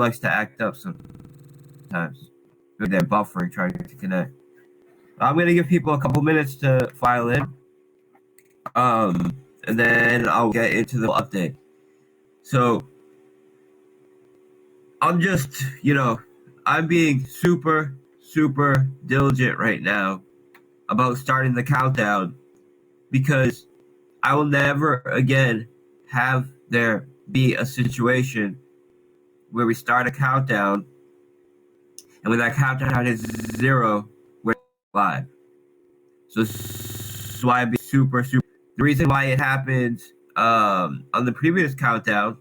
likes to act up sometimes. They're buffering, trying to connect. I'm going to give people a couple minutes to file in. And then I'll get into the update. So I'm just, I'm being super, super diligent right now about starting the countdown because I will never again have there be a situation where we start a countdown and when that countdown is 0, we're live. So that's why I'm being super, super. The reason why it happened on the previous countdown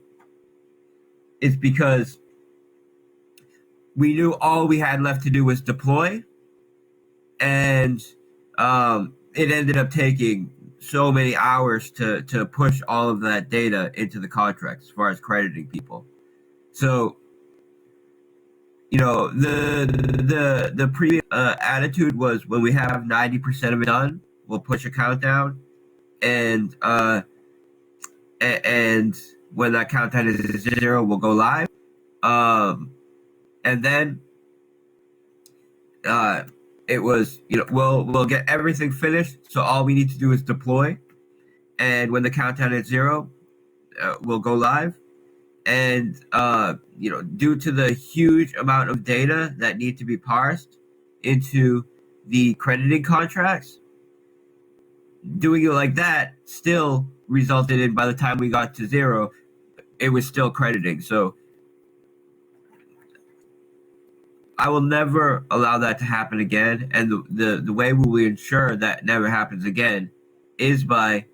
is because we knew all we had left to do was deploy, and it ended up taking so many hours to push all of that data into the contract as far as crediting people. So, the previous attitude was when we have 90% of it done, we'll push a countdown, and when that countdown is 0, we'll go live. And then it was, we'll get everything finished. So all we need to do is deploy. And when the countdown is 0, we'll go live. And, due to the huge amount of data that need to be parsed into the crediting contracts, doing it like that still resulted in, by the time we got to 0, it was still crediting. So I will never allow that to happen again. And the way we will ensure that never happens again is by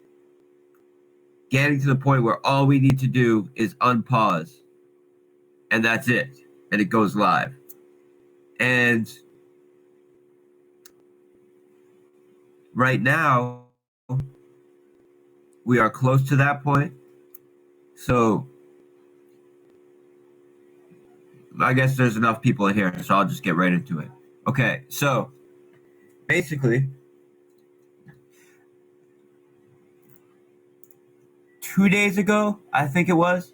getting to the point where all we need to do is unpause. And that's it. And it goes live. And right now, we are close to that point. So I guess there's enough people in here, so I'll just get right into it. Okay, so basically, 2 days ago, I think it was.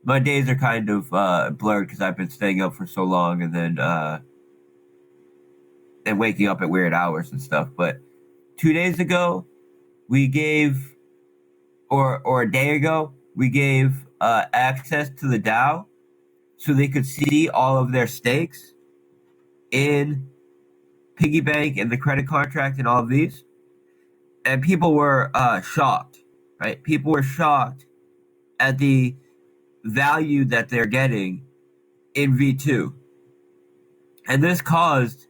My days are kind of blurred because I've been staying up for so long and then and waking up at weird hours and stuff. But 2 days ago, we gave, or a day ago, we gave access to the DAO so they could see all of their stakes in Piggy Bank and the credit contract and all of these. And people were shocked, right? People were shocked at the value that they're getting in V2. And this caused,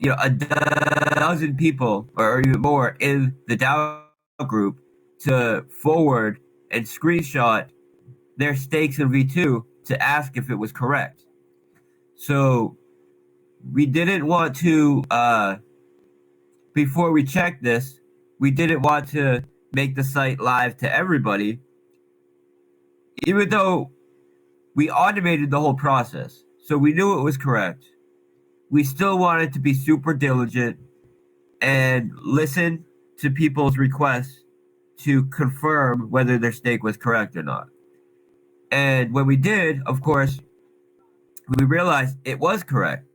a dozen people or even more in the DAO group to forward and screenshot their stakes in V2 to ask if it was correct. So we didn't want to, before we checked this, we didn't want to make the site live to everybody, even though we automated the whole process. So we knew it was correct. We still wanted to be super diligent and listen to people's requests to confirm whether their stake was correct or not. And when we did, of course, we realized it was correct.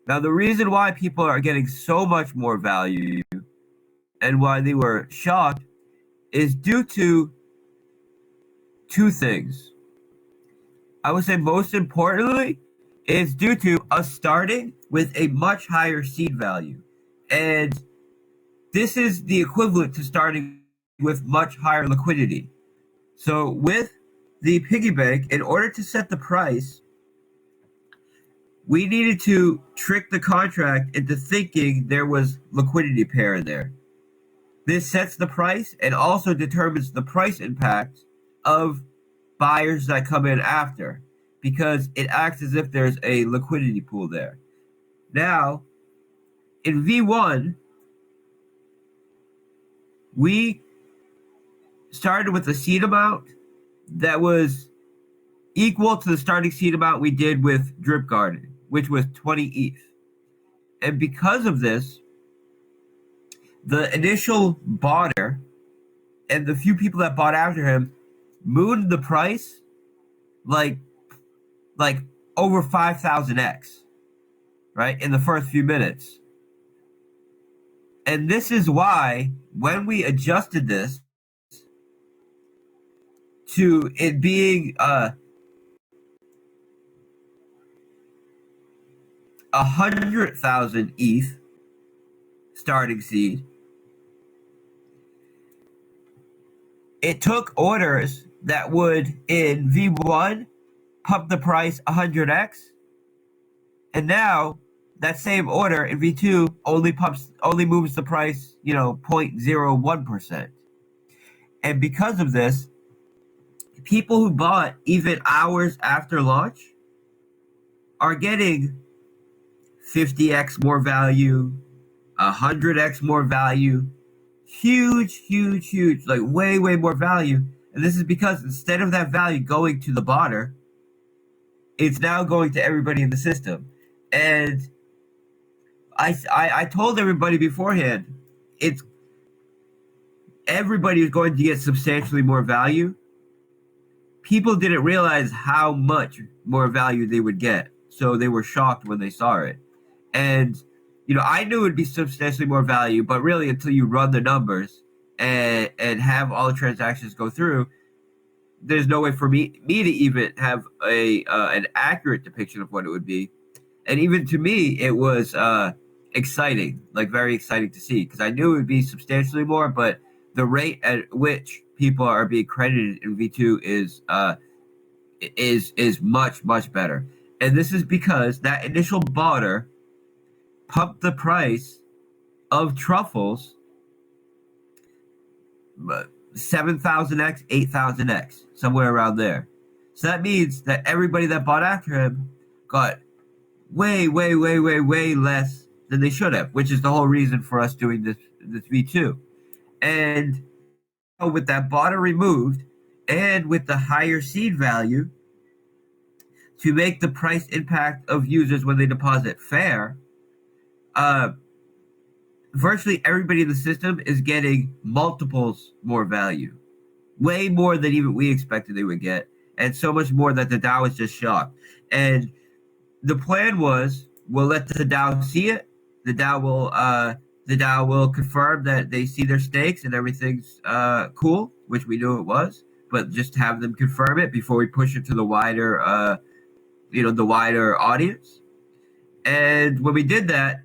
Now, the reason why people are getting so much more value and why they were shocked is due to 2 things. I would say most importantly, is due to us starting with a much higher seed value. And this is the equivalent to starting with much higher liquidity. So with the piggy bank, in order to set the price, we needed to trick the contract into thinking there was liquidity pair in there. This sets the price and also determines the price impact of buyers that come in after, because it acts as if there's a liquidity pool there. Now, in V1, we started with a seed amount that was equal to the starting seed amount we did with Drip Garden, which was 20 ETH. And because of this, the initial bidder and the few people that bought after him mooned the price like like over 5,000x, right, in the first few minutes. And this is why when we adjusted this to it being 100,000 ETH starting seed, it took orders that would in V1 pump the price 100x, and now that same order in V2 only moves the price 0.01%. And because of this, people who bought even hours after launch are getting 50x more value, 100x more value, huge, like way more value. And this is because instead of that value going to the bottom, it's now going to everybody in the system. And I told everybody beforehand, it's everybody is going to get substantially more value. People didn't realize how much more value they would get, so they were shocked when they saw it. And I knew it'd be substantially more value, but really until you run the numbers and have all the transactions go through, there's no way for me to even have an accurate depiction of what it would be. And even to me, it was exciting, like very exciting to see, because I knew it would be substantially more, but the rate at which people are being credited in V2 is much better. And this is because that initial bottom pumped the price of truffles 7,000x, 8,000x, somewhere around there. So that means that everybody that bought after him got way less than they should have, which is the whole reason for us doing this V2. And with that bottom removed and with the higher seed value to make the price impact of users when they deposit fair, virtually everybody in the system is getting multiples more value, way more than even we expected they would get, and so much more that the DAO is just shocked. And the plan was, we'll let the DAO see it. The DAO will confirm that they see their stakes and everything's cool, which we knew it was, but just have them confirm it before we push it to the wider the wider audience. And when we did that,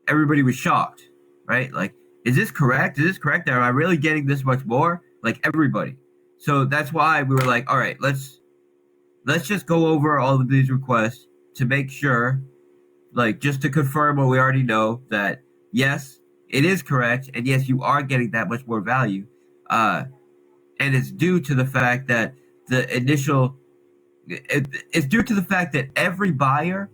everybody was shocked, right? Like, is this correct? Is this correct? Am I really getting this much more? Like, everybody. So that's why we were like, all right, let's just go over all of these requests to make sure, like, just to confirm what we already know, that yes, it is correct, and yes, you are getting that much more value. And it's due to the fact that it's due to the fact that every buyer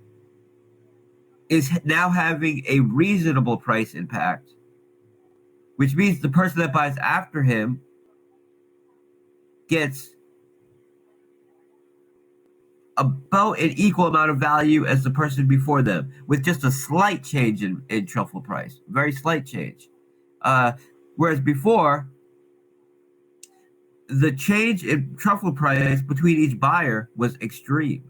is now having a reasonable price impact, which means the person that buys after him gets about an equal amount of value as the person before them, with just a slight change in truffle price, very slight change. Whereas before, the change in truffle price between each buyer was extreme.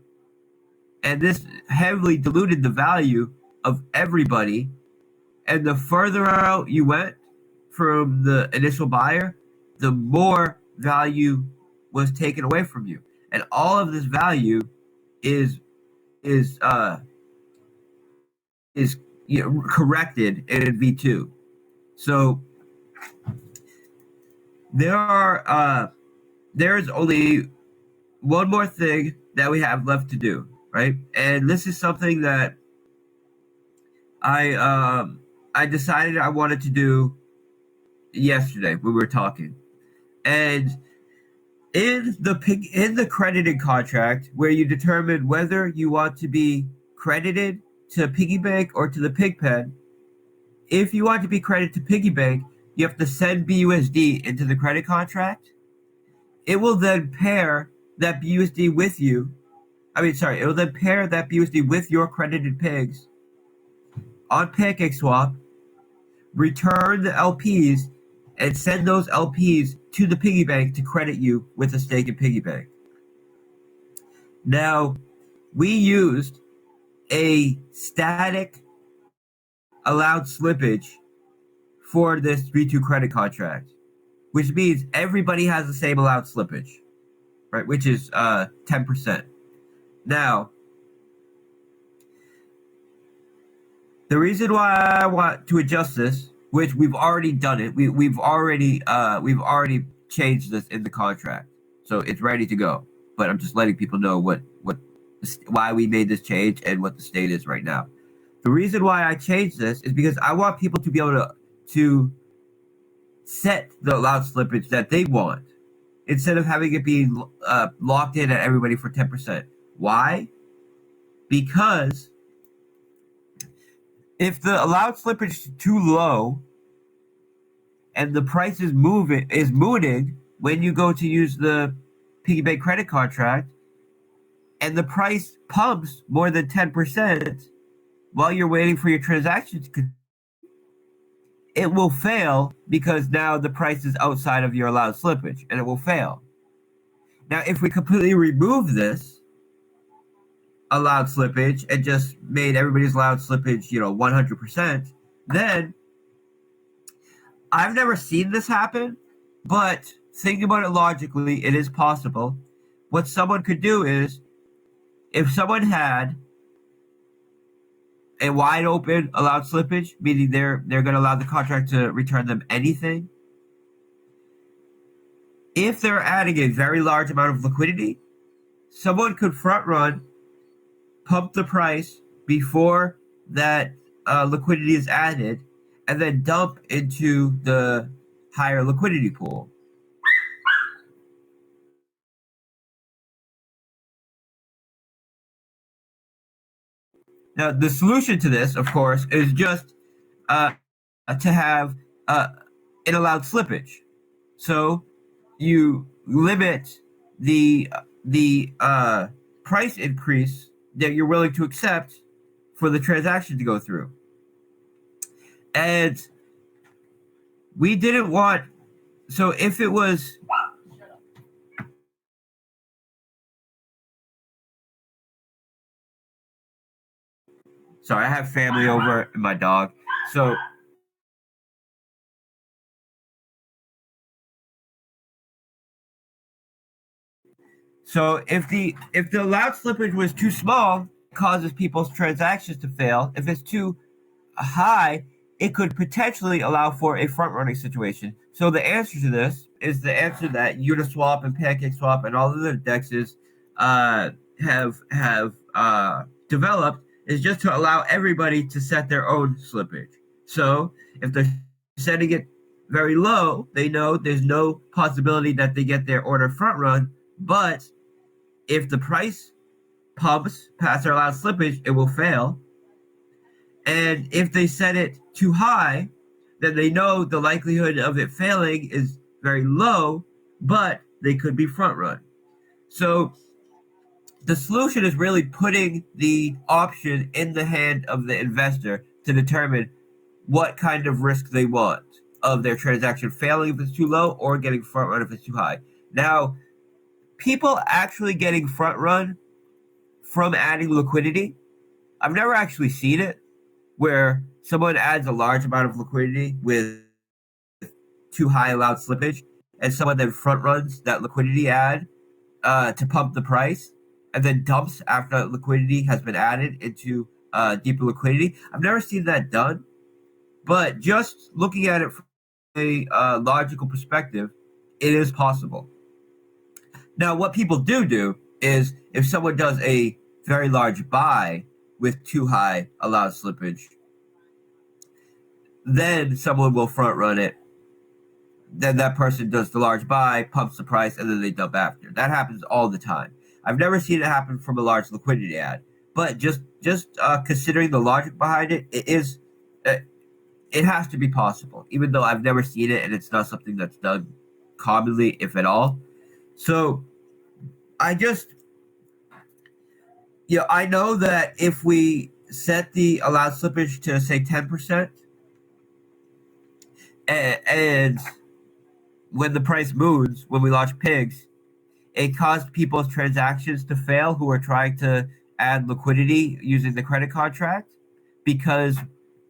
And this heavily diluted the value of everybody. And the further out you went from the initial buyer, the more value was taken away from you. And all of this value is corrected in V2. So there's only one more thing that we have left to do, right? And this is something that I decided I wanted to do yesterday when we were talking. And in the credited contract, where you determine whether you want to be credited to piggy bank or to the pig pen, if you want to be credited to piggy bank, you have to send BUSD into the credit contract. It will then pair that BUSD with you. It will then pair that BUSD with your credited pigs on PancakeSwap, return the LPs, and send those LPs to the piggy bank to credit you with a stake in piggy bank. Now, we used a static allowed slippage for this V2 credit contract, which means everybody has the same allowed slippage, right? Which is 10%. Now, the reason why I want to adjust this, which we've already done it, we've already changed this in the contract, so it's ready to go. But I'm just letting people know why we made this change and what the state is right now. The reason why I changed this is because I want people to be able to set the allowed slippage that they want instead of having it be locked in at everybody for 10%. Why? Because if the allowed slippage is too low and the price is mooning when you go to use the piggy bank credit contract, and the price pumps more than 10% while you're waiting for your transaction to it will fail because now the price is outside of your allowed slippage and it will fail. Now, if we completely remove this allowed slippage and just made everybody's allowed slippage, 100%, then I've never seen this happen, but thinking about it logically, it is possible. What someone could do is, if someone had a wide open allowed slippage, meaning they're going to allow the contract to return them anything, if they're adding a very large amount of liquidity, someone could front run, pump the price before that liquidity is added, and then dump into the higher liquidity pool. Now, the solution to this, of course, is just to have an allowed slippage. So you limit the price increase that you're willing to accept for the transaction to go through. And we didn't want, so if it was, sorry, I have family over and my dog. So if the allowed slippage was too small, it causes people's transactions to fail. If it's too high, it could potentially allow for a front running situation. So the answer to this is the answer that Uniswap and PancakeSwap and all of the dexes have developed is just to allow everybody to set their own slippage. So if they're setting it very low, they know there's no possibility that they get their order front run. But if the price pumps past their allowed slippage, it will fail. And if they set it too high, then they know the likelihood of it failing is very low, but they could be front run. So the solution is really putting the option in the hand of the investor to determine what kind of risk they want of their transaction failing if it's too low or getting front run if it's too high. Now, people actually getting front run from adding liquidity, I've never actually seen it where someone adds a large amount of liquidity with too high allowed slippage and someone then front runs that liquidity add to pump the price and then dumps after that liquidity has been added into deeper liquidity. I've never seen that done, but just looking at it from a logical perspective, it is possible. Now, what people do is if someone does a very large buy with too high allowed slippage, then someone will front run it. Then that person does the large buy, pumps the price, and then they dump after. That happens all the time. I've never seen it happen from a large liquidity ad, but just considering the logic behind it, it has to be possible. Even though I've never seen it, and it's not something that's done commonly, if at all. So I I know that if we set the allowed slippage to say 10%, and when the price moves, when we launch pigs, it caused people's transactions to fail who are trying to add liquidity using the credit contract because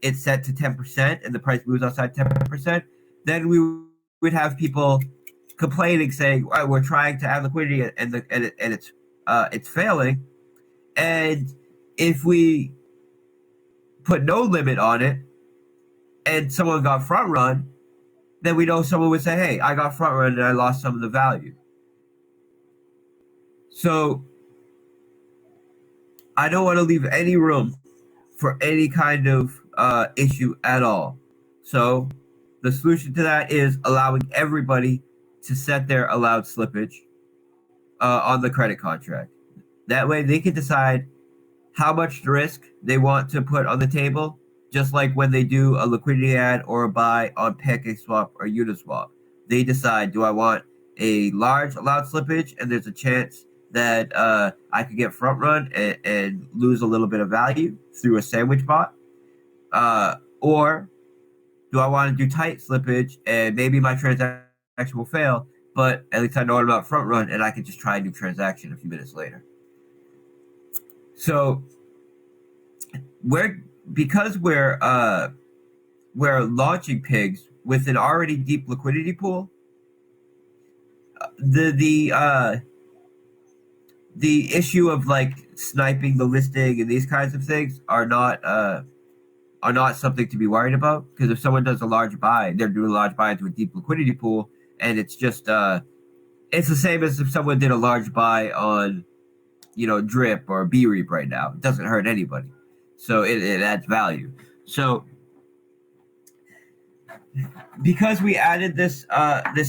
it's set to 10% and the price moves outside 10%. Then we would have people complaining, saying, oh, "We're trying to add liquidity and it's failing." And if we put no limit on it, and someone got front run, then we know someone would say, "Hey, I got front run and I lost some of the value." So I don't want to leave any room for any kind of issue at all. So the solution to that is allowing everybody to set their allowed slippage on the credit contract. That way they can decide how much risk they want to put on the table, just like when they do a liquidity ad or a buy on PancakeSwap or Uniswap. They decide, do I want a large allowed slippage and there's a chance that I could get front run and lose a little bit of value through a sandwich bot? Or do I want to do tight slippage and maybe my transaction will fail, but at least I know about front run and I can just try a new transaction a few minutes later. So because we're launching pigs with an already deep liquidity pool, the issue of like sniping the listing and these kinds of things are not something to be worried about, because if someone does a large buy, they're doing a large buy into a deep liquidity pool, and it's just it's the same as if someone did a large buy on Drip or BREAP right now. It doesn't hurt anybody, so it adds value. So because we added this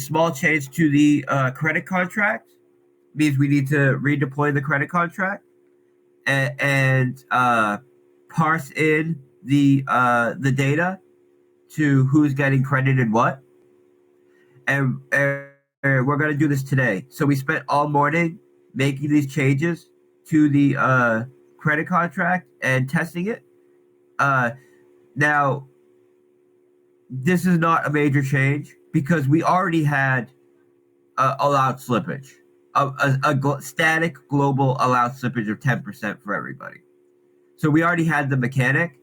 small change to the credit contract, means we need to redeploy the credit contract and parse in the data to who's getting credit and what, and we're going to do this today. So we spent all morning making these changes to the credit contract and testing it. Now, this is not a major change because we already had allowed slippage, a static global allowed slippage of 10% for everybody. So we already had the mechanic,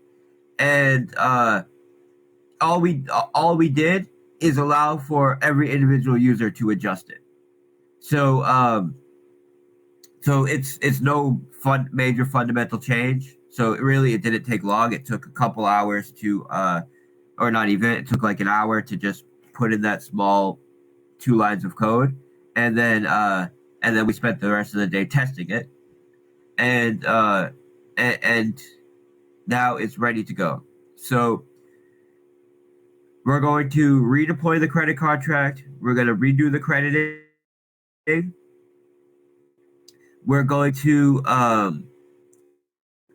and all we did is allow for every individual user to adjust it. So so it's no major fundamental change. So it didn't take long. It took a couple hours to or not even. It took like an hour to just put in that small 2 lines of code, and then we spent the rest of the day testing it, and now it's ready to go. So we're going to redeploy the credit contract. We're going to redo the crediting. We're going to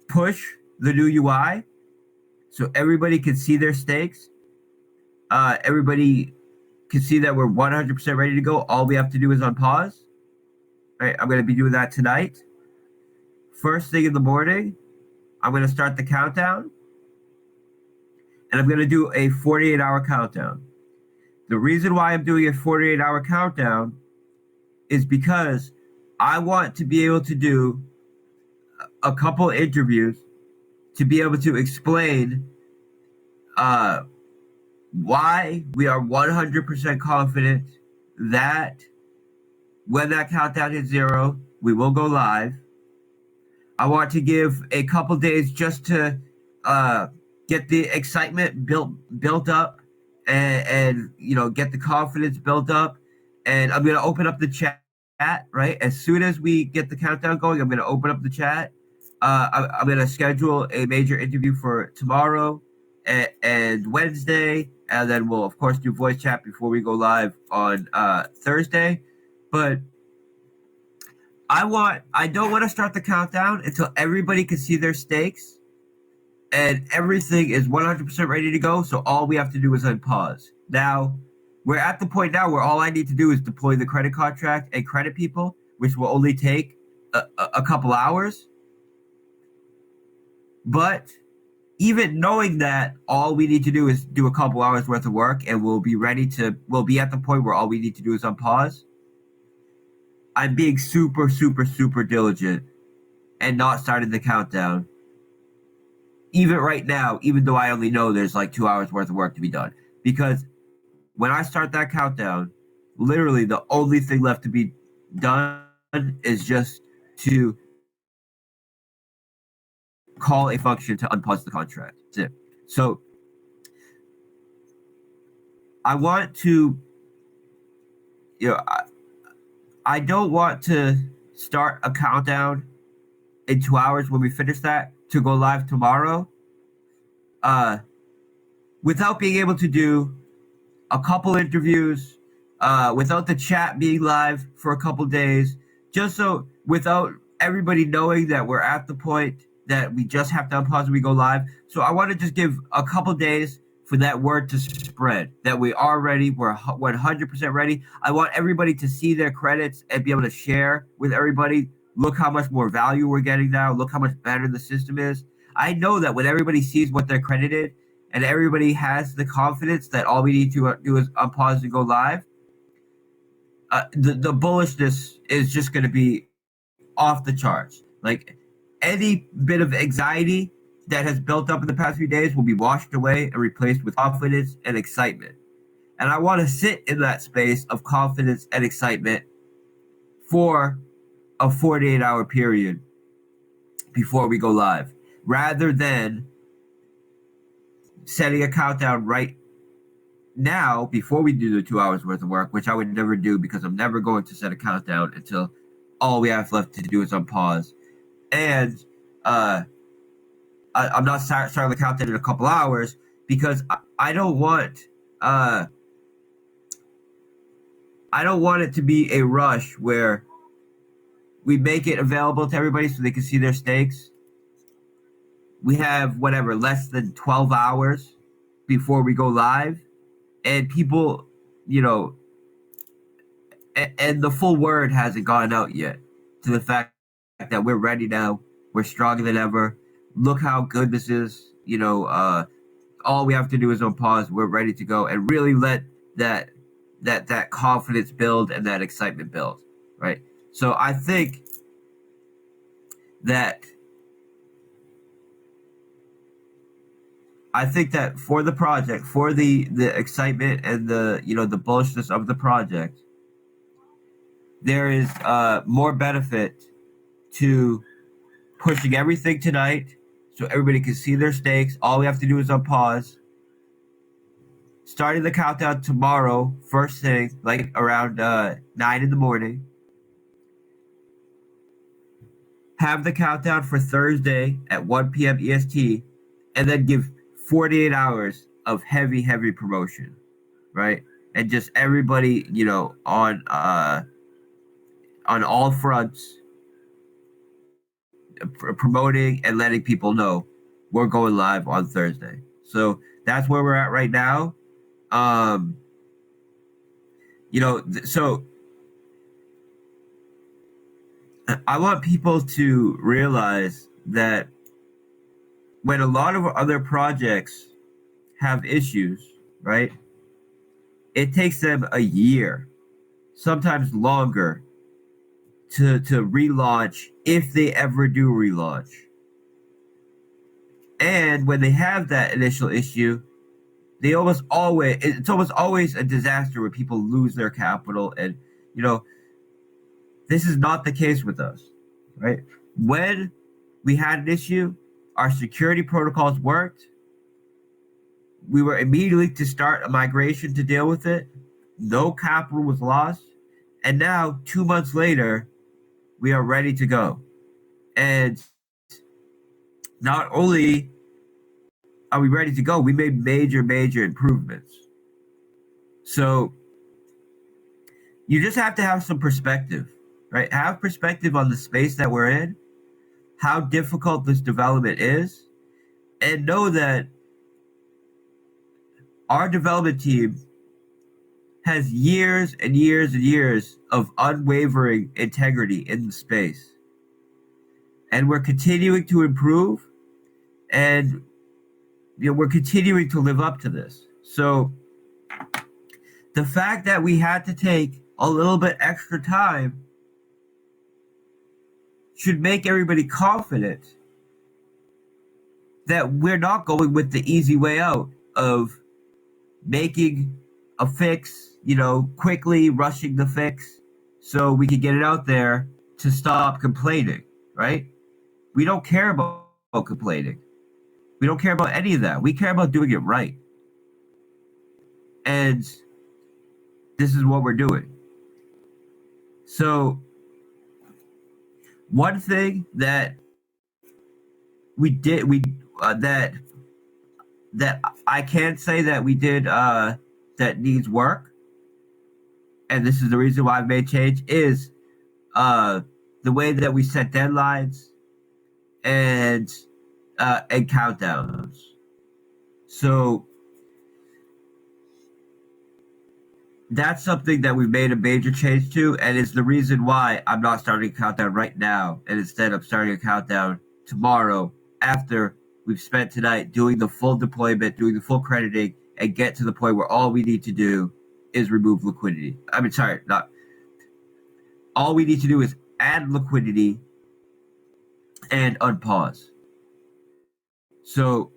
push the new UI so everybody can see their stakes. Everybody can see that we're 100% ready to go. All we have to do is unpause. All right, I'm going to be doing that tonight. First thing in the morning, I'm going to start the countdown. And I'm going to do a 48-hour countdown. The reason why I'm doing a 48-hour countdown is because I want to be able to do a couple interviews to be able to explain why we are 100% confident that when that countdown hits 0, we will go live. I want to give a couple days just to get the excitement built up and get the confidence built up. And I'm going to open up the chat, right? As soon as we get the countdown going, I'm going to open up the chat. I'm going to schedule a major interview for tomorrow and Wednesday, and then we'll of course do voice chat before we go live on Thursday. But I don't want to start the countdown until everybody can see their stakes and everything is 100% ready to go. So all we have to do is unpause. Now, we're at the point now where all I need to do is deploy the credit contract and credit people, which will only take a couple hours. But even knowing that, all we need to do is do a couple hours worth of work, and we'll be at the point where all we need to do is unpause. I'm being super, super, super diligent and not starting the countdown. Even right now, even though I only know there's like 2 hours worth of work to be done. Because when I start that countdown, literally the only thing left to be done is just to call a function to unpause the contract. That's it. So I want to, you know, I don't want to start a countdown in 2 hours when we finish that to go live tomorrow, uh, without being able to do a couple interviews, without the chat being live for a couple days, just so without everybody knowing that we're at the point that we just have to unpause and we go live. So I want to just give a couple days for that word to spread that we are ready, we're 100% ready. I want everybody to see their credits and be able to share with everybody. Look how much more value we're getting now. Look how much better the system is. I know that when everybody sees what they're credited and everybody has the confidence that all we need to do is unpause and go live, the bullishness is just going to be off the charts. Like any bit of anxiety that has built up in the past few days will be washed away and replaced with confidence and excitement. And I want to sit in that space of confidence and excitement for a 48-hour period before we go live, rather than setting a countdown right now before we do the 2 hours worth of work, which I would never do because I'm never going to set a countdown until all we have left to do is unpause. And I'm not starting the countdown in a couple hours because I don't want it to be a rush where we make it available to everybody so they can see their stakes. We have whatever less than 12 hours before we go live, and people, you know, and the full word hasn't gone out yet to the fact that we're ready now. We're stronger than ever. Look how good this is. All we have to do is on pause. We're ready to go and really let that confidence build and that excitement build. Right. So I think that for the project, for the excitement and the bullishness of the project, there is more benefit to pushing everything tonight so everybody can see their stakes. All we have to do is unpause. Starting the countdown tomorrow, first thing, like around 9 in the morning. Have the countdown for Thursday at 1 p.m. EST, and then give 48 hours of heavy, heavy promotion, right? And just everybody, on all fronts, promoting and letting people know we're going live on Thursday. So that's where we're at right now. So I want people to realize that when a lot of other projects have issues, right? It takes them a year, sometimes longer, to relaunch if they ever do relaunch. And when they have that initial issue, it's almost always a disaster where people lose their capital. And this is not the case with us, right? When we had an issue, our security protocols worked. We were immediately to start a migration to deal with it. No capital was lost. And now, 2 months later, we are ready to go. And not only are we ready to go, we made major, major improvements. So you just have to have some perspective, right? Have perspective on the space that we're in, how difficult this development is, and know that our development team has years and years and years of unwavering integrity in the space. And we're continuing to improve, and we're continuing to live up to this. So the fact that we had to take a little bit extra time should make everybody confident that we're not going with the easy way out of making a fix, quickly rushing the fix so we can get it out there to stop complaining, right? We don't care about complaining. We don't care about any of that. We care about doing it right. And this is what we're doing. So, one thing that we did, that I can say that we did that needs work, and this is the reason why I've made change, is uh, the way that we set deadlines and countdowns. So that's something that we made a major change to, and it's the reason why I'm not starting a countdown right now, and instead I'm starting a countdown tomorrow after we've spent tonight doing the full deployment, doing the full crediting, and get to the point where all we need to do is remove liquidity. I mean, sorry, not all we need to do is add liquidity and unpause. So,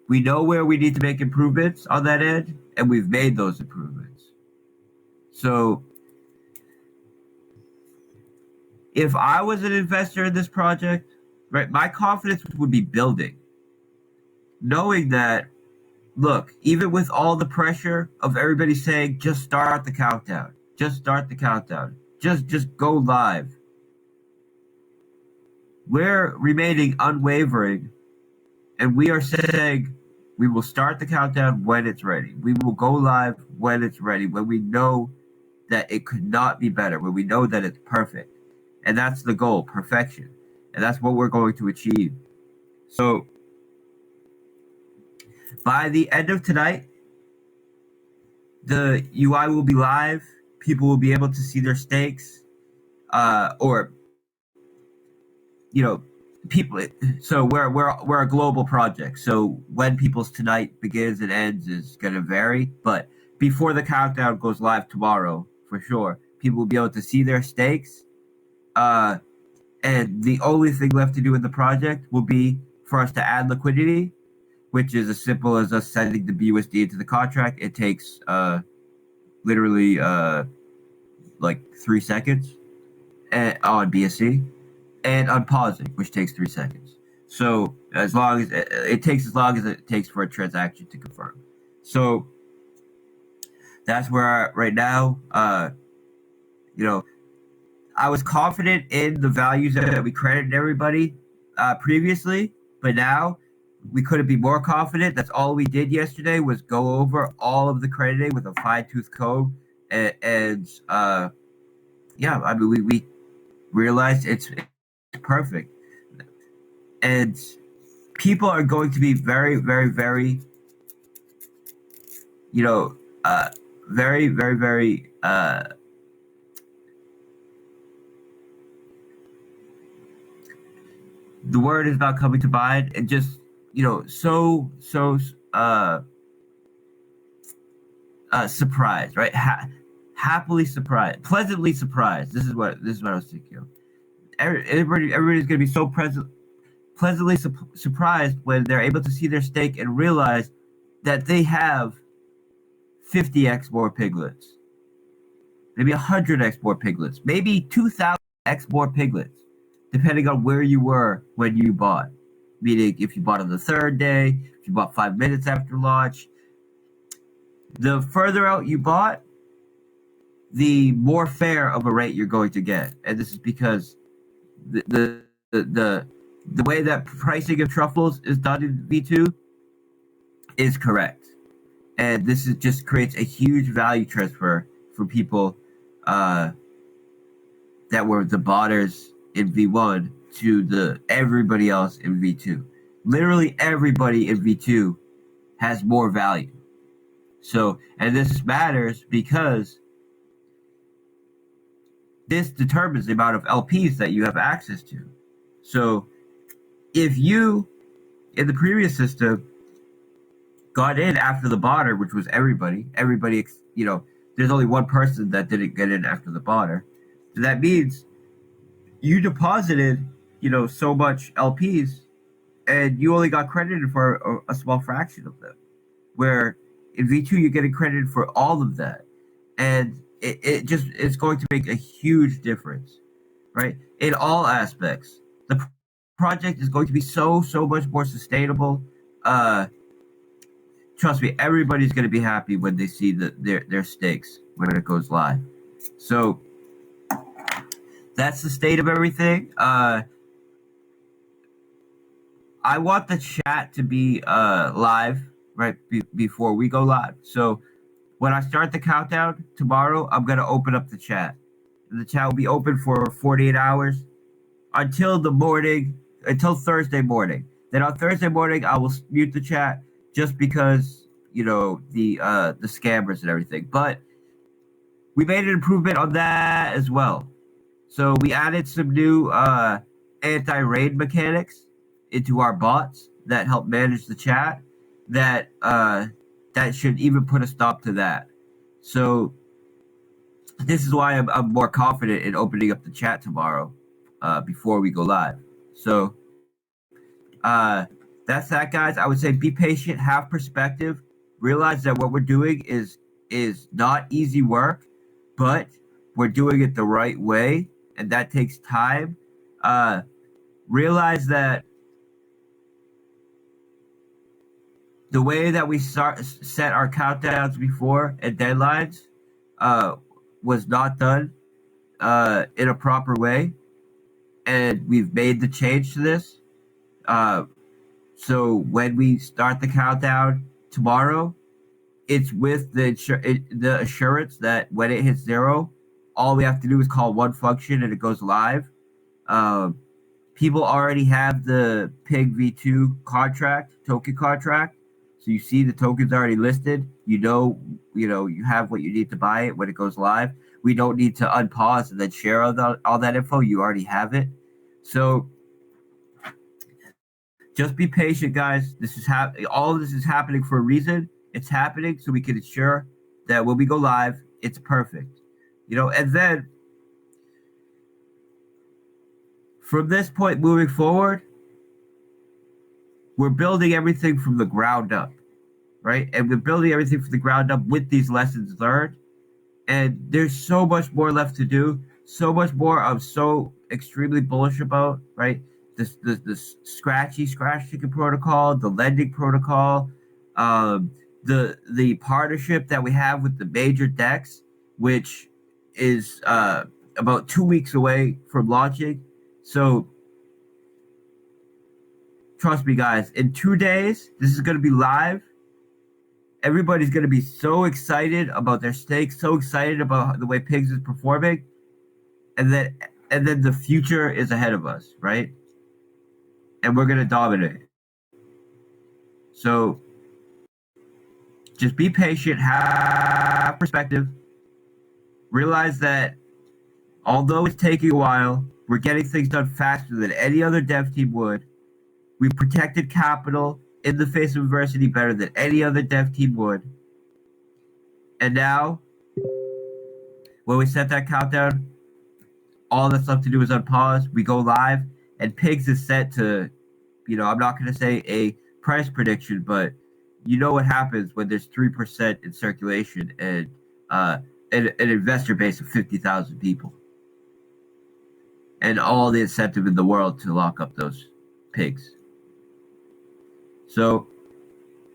we know where we need to make improvements on that end, and we've made those improvements. So, if I was an investor in this project, right, my confidence would be building, knowing that, look, even with all the pressure of everybody saying, just start the countdown, just go live, we're remaining unwavering, and we are saying we will start the countdown when it's ready. We will go live when it's ready, when we know that it could not be better, when we know that it's perfect. And that's the goal, perfection. And that's what we're going to achieve. So by the end of tonight, the UI will be live. People will be able to see their stakes, or people. So we're a global project. So when people's tonight begins and ends is going to vary. But before the countdown goes live tomorrow, for sure, people will be able to see their stakes. And the only thing left to do in the project will be for us to add liquidity, which is as simple as us sending the BUSD into the contract. It takes literally like 3 seconds on BSC, and unpausing, which takes 3 seconds. So as long as it takes for a transaction to confirm. So that's where we're at right now. I was confident in the values that we credited everybody previously, but now we couldn't be more confident. That's all we did yesterday was go over all of the crediting with a fine-tooth comb, and I mean, we realized it's perfect, and people are going to be very, very, very, very, very, very. The word is not coming to mind, and just so surprised, right? Happily surprised, pleasantly surprised. This is what I was thinking of. Everybody's gonna be so pleasantly surprised when they're able to see their stake and realize that they have 50x more piglets, maybe 100x more piglets, maybe 2,000x more piglets, depending on where you were when you bought. Meaning, if you bought on the third day, if you bought 5 minutes after launch, the further out you bought, the more fair of a rate you're going to get. And this is because the way that pricing of truffles is done in V2 is correct. And this just creates a huge value transfer for people that were the botters in V1 to everybody else in V2. Literally everybody in V2 has more value. So, and this matters because this determines the amount of LPs that you have access to. So, if you, in the previous system, got in after the botter, which was everybody, there's only one person that didn't get in after the bottom. So that means you deposited, so much LPs, and you only got credited for a small fraction of them. Where in V2 you're getting credited for all of that, and it's going to make a huge difference, right? In all aspects, the project is going to be so much more sustainable. Uh, Trust me, everybody's going to be happy when they see their stakes when it goes live. So that's the state of everything. I want the chat to be live right before we go live. So when I start the countdown tomorrow, I'm gonna open up the chat. The chat will be open for 48 hours until the morning, until Thursday morning. Then on Thursday morning, I will mute the chat just because the scammers and everything. But we made an improvement on that as well. So we added some new anti-raid mechanics into our bots that help manage the chat. That should even put a stop to that. So this is why I'm more confident in opening up the chat tomorrow before we go live. So uh, that's that, guys. I would say be patient, have perspective, realize that what we're doing is not easy work, but we're doing it the right way, and that takes time. Realize that the way that we set our countdowns before and deadlines uh, was not done in a proper way, and we've made the change to this. Uh, so when we start the countdown tomorrow, it's with the assurance that when it hits zero, all we have to do is call one function and it goes live. Um, People already have the Pig V2 token contract. So you see the tokens already listed. You have what you need to buy it when it goes live. We don't need to unpause and then share all that info. You already have it. So just be patient, guys. All of this is happening for a reason. It's happening so we can ensure that when we go live, it's perfect. And then from this point moving forward, we're building everything from the ground up, right? And we're building everything from the ground up with these lessons learned. And there's so much more left to do, so much more I'm so extremely bullish about, right? The scratch ticket protocol, the lending protocol, the partnership that we have with the major DEX, which is about 2 weeks away from launching. So trust me, guys, in 2 days, this is going to be live. Everybody's going to be so excited about their stakes, so excited about the way Pigs is performing, and then the future is ahead of us, right? And we're going to dominate. So just be patient, have perspective, realize that although it's taking a while, we're getting things done faster than any other dev team would. We protected capital in the face of adversity better than any other dev team would. And now, when we set that countdown, all that's left to do is unpause. We go live, and Pigs is set to, I'm not going to say a price prediction, but you know what happens when there's 3% in circulation and an investor base of 50,000 people, and all the incentive in the world to lock up those pigs. So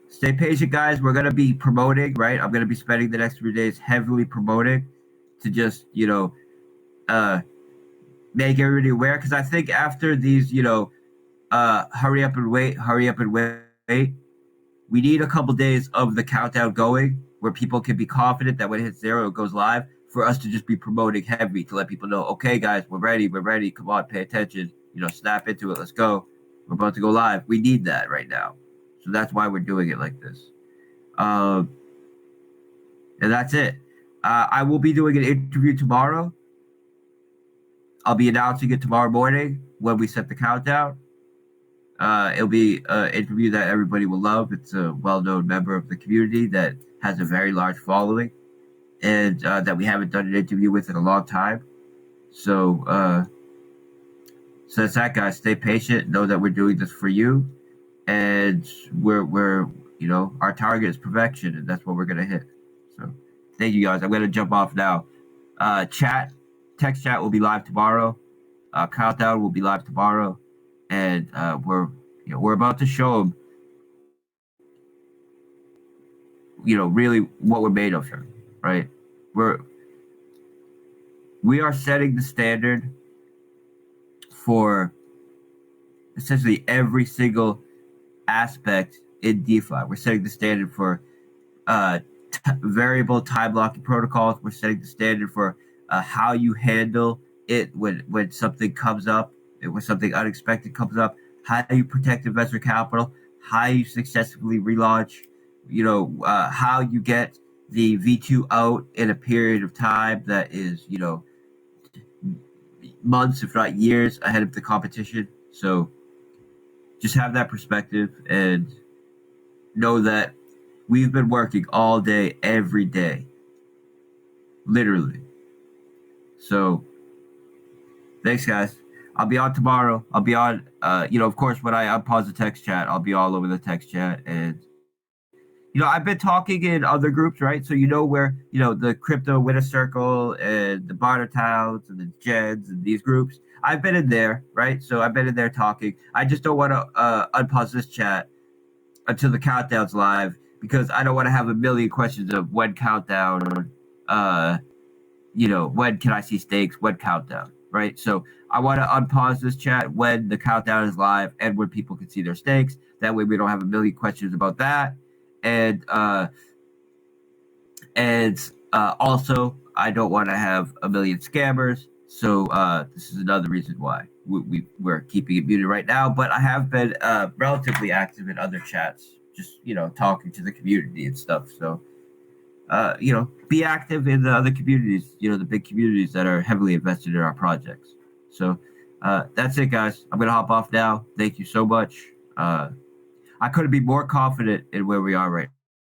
stay patient, guys. We're going to be promoting, right? I'm going to be spending the next 3 days heavily promoting to just, make everybody aware. Because I think after these, hurry up and wait, we need a couple days of the countdown going where people can be confident that when it hits zero, it goes live, for us to just be promoting heavy to let people know, okay, guys, we're ready. Come on, pay attention. Snap into it. Let's go. We're about to go live. We need that right now. So that's why we're doing it like this. And that's it. I will be doing an interview tomorrow. I'll be announcing it tomorrow morning when we set the countdown. It'll be an interview that everybody will love. It's a well-known member of the community that has a very large following. and that we haven't done an interview with in a long time. So, so that's that, guys. Stay patient. Know that we're doing this for you, and we're our target is perfection, and that's what we're gonna hit. So, thank you, guys. I'm gonna jump off now. Chat, text chat will be live tomorrow. Countdown will be live tomorrow, and we're about to show them, really what we're made of here, right? We're we are setting the standard for essentially every single aspect in DeFi. We're setting the standard for variable time locking protocols. We're setting the standard for how you handle it when something comes up, when something unexpected comes up. How you protect investor capital. How you successfully relaunch. How you get the V2 out in a period of time that is months, if not years, ahead of the competition. So just have that perspective and know that we've been working all day, every day, literally. So thanks, guys. I'll be on tomorrow. I'll be on, of course, when I unpause the text chat, I'll be all over the text chat. And, I've been talking in other groups, right? So, where, the crypto winner circle and the barter towns and the Jeds and these groups, I've been in there, right? So I've been in there talking. I just don't want to unpause this chat until the countdown's live because I don't want to have a million questions of when countdown, when can I see stakes, when countdown, right? So I want to unpause this chat when the countdown is live and when people can see their stakes. That way we don't have a million questions about that. And also I don't want to have a million scammers. So this is another reason why we're keeping it muted right now. But I have been relatively active in other chats, just talking to the community and stuff. So be active in the other communities, the big communities that are heavily invested in our projects. So that's it, guys. I'm gonna hop off now. Thank you so much. I couldn't be more confident in where we are right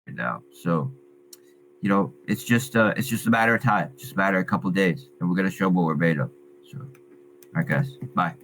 now. So it's just a matter of time, just a matter of a couple of days, and we're gonna show what we're made of. So, all right, guys, bye.